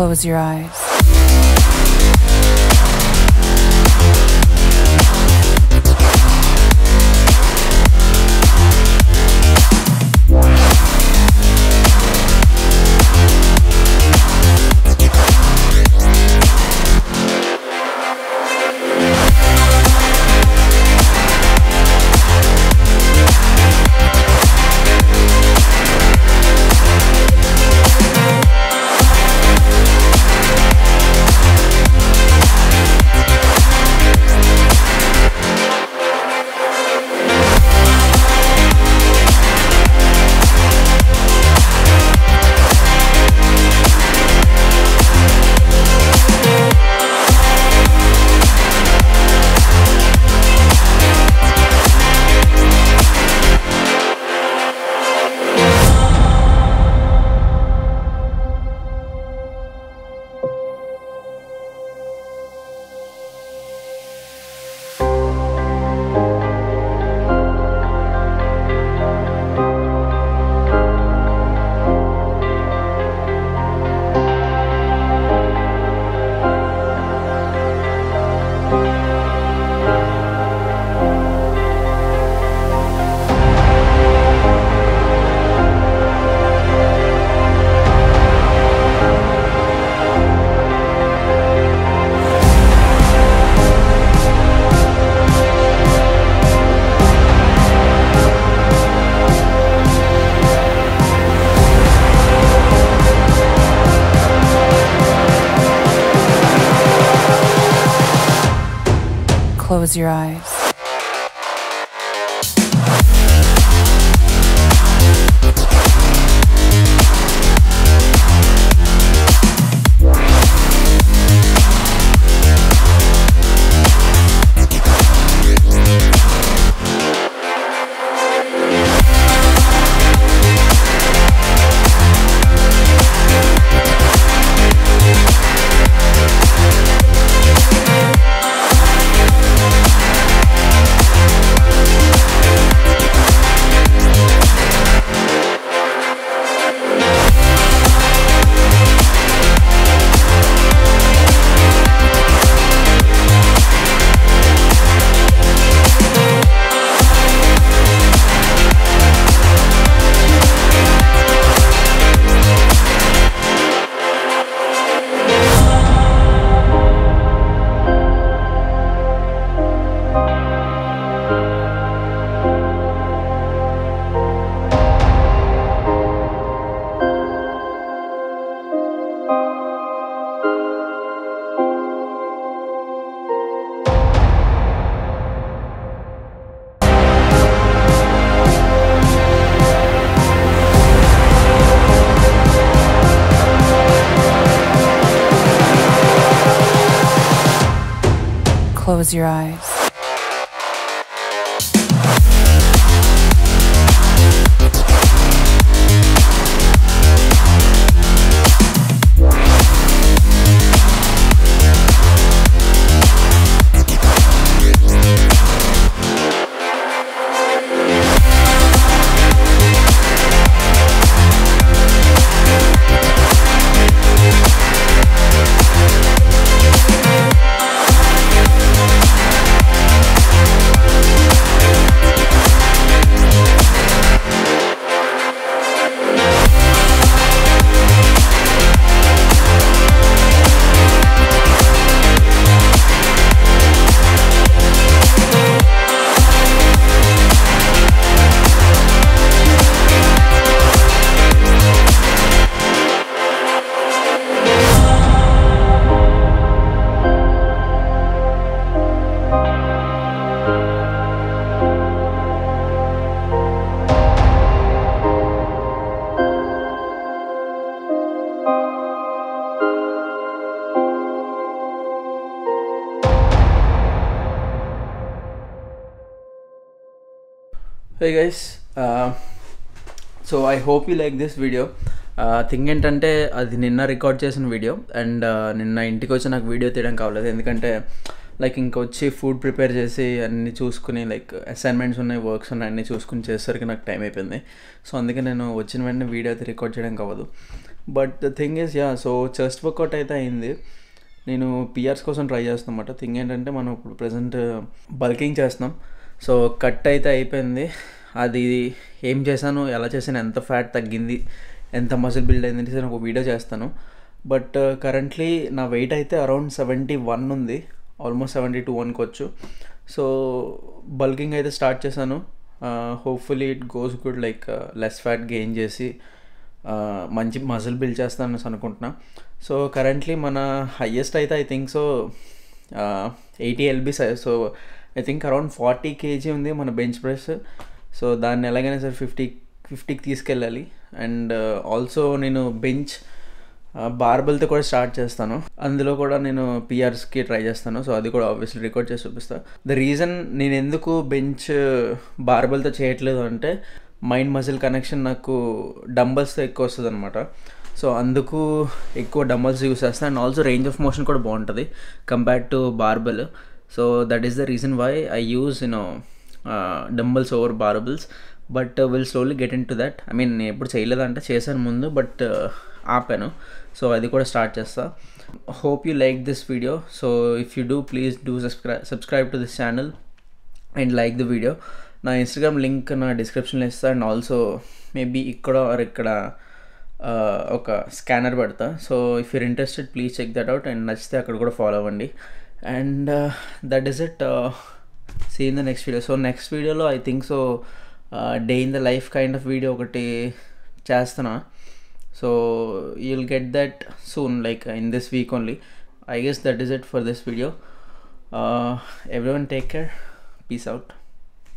Close your eyes. Close your eyes. Close your eyes. Hey guys, so I hope you like this video. Thing ఏంటంటే అది నిన్న record చేసిన video and నిన్న ఇంటికి వచ్చి నాకు వీడియో తీయడం కావలేదు, ఎందుకంటే లైక్ ఇంకొచ్చి ఫుడ్ ప్రిపేర్ చేసి అన్నీ చూసుకుని లైక్ అసైన్మెంట్స్ ఉన్నాయి, వర్క్స్ ఉన్నాయి, అన్నీ చూసుకుని చేసేసరికి నాకు టైం అయిపోయింది. సో అందుకే నేను వచ్చిన వెంటనే వీడియో అయితే రికార్డ్ చేయడం కావదు. But the thing is so chest workout అయితే అయింది. నేను పిఆర్స్ కోసం ట్రై చేస్తాను అన్నమాట. థింగ్ ఏంటంటే మనం ఇప్పుడు ప్రజెంట్ బల్కింగ్ చేస్తున్నాం. సో కట్ అయితే అయిపోయింది. అది ఏం చేశాను, ఎలా చేశాను, ఎంత ఫ్యాట్ తగ్గింది, ఎంత మజిల్ బిల్డ్ అయింది నేను ఒక వీడియో చేస్తాను. బట్ కరెంట్లీ నా వెయిట్ అయితే అరౌండ్ 71 ఉంది, ఆల్మోస్ట్ 72 అనుకోవచ్చు. సో బల్కింగ్ అయితే స్టార్ట్ చేశాను. Hopefully it goes good, like less fat gain చేసి మంచి మజిల్ బిల్డ్ చేస్తాను అనుకుంటున్నా. సో కరెంట్లీ మన హయ్యెస్ట్ అయితే I think so 80 lb size. So I think around 40 kg ఉంది మన బెంచ్ ప్రెస్. సో దాన్ని ఎలాగైనా సరే 50కి తీసుకెళ్ళాలి. అండ్ ఆల్సో నేను బెంచ్ బార్బెల్తో కూడా స్టార్ట్ చేస్తాను. అందులో కూడా నేను పిఆర్స్కి ట్రై చేస్తాను. సో అది కూడా ఆబ్వియస్లీ రికార్డ్ చేసి చూపిస్తాను. ద రీజన్ నేను ఎందుకు బెంచ్ బార్బెల్తో చేయట్లేదు అంటే మైండ్ మజిల్ కనెక్షన్ నాకు డంబల్స్తో ఎక్కువ వస్తుంది అనమాట. సో అందుకు ఎక్కువ డంబల్స్ యూస్ చేస్తాను. And also range of motion కూడా బాగుంటుంది compared to barbell. So that is the reason why I use dumbbells over barbells. But will slowly get into that. I mean నేను ఎప్పుడు చేయలేదంటే చేశాను ముందు, బట్ ఆపాను. సో అది కూడా స్టార్ట్ చేస్తా. Hope you like this video. So if you do please do subscribe to this channel and like the video. నా Instagram link నా డిస్క్రిప్షన్లో ఇస్తా. అండ్ ఆల్సో మేబీ ఇక్కడ ఆర్ ఇక్కడ ఒక స్కానర్ పెడతా. So if you're interested please check that out. And నచ్చితే అక్కడ కూడా ఫాలో అవ్వండి. And that is it. See in the next video. So నెక్స్ట్ వీడియోలో I think so day in the life kind of video ఒకటి చేస్తున్నా. So you'll get that soon, like in this week only. I guess that is it for this video. Everyone take care. Peace out.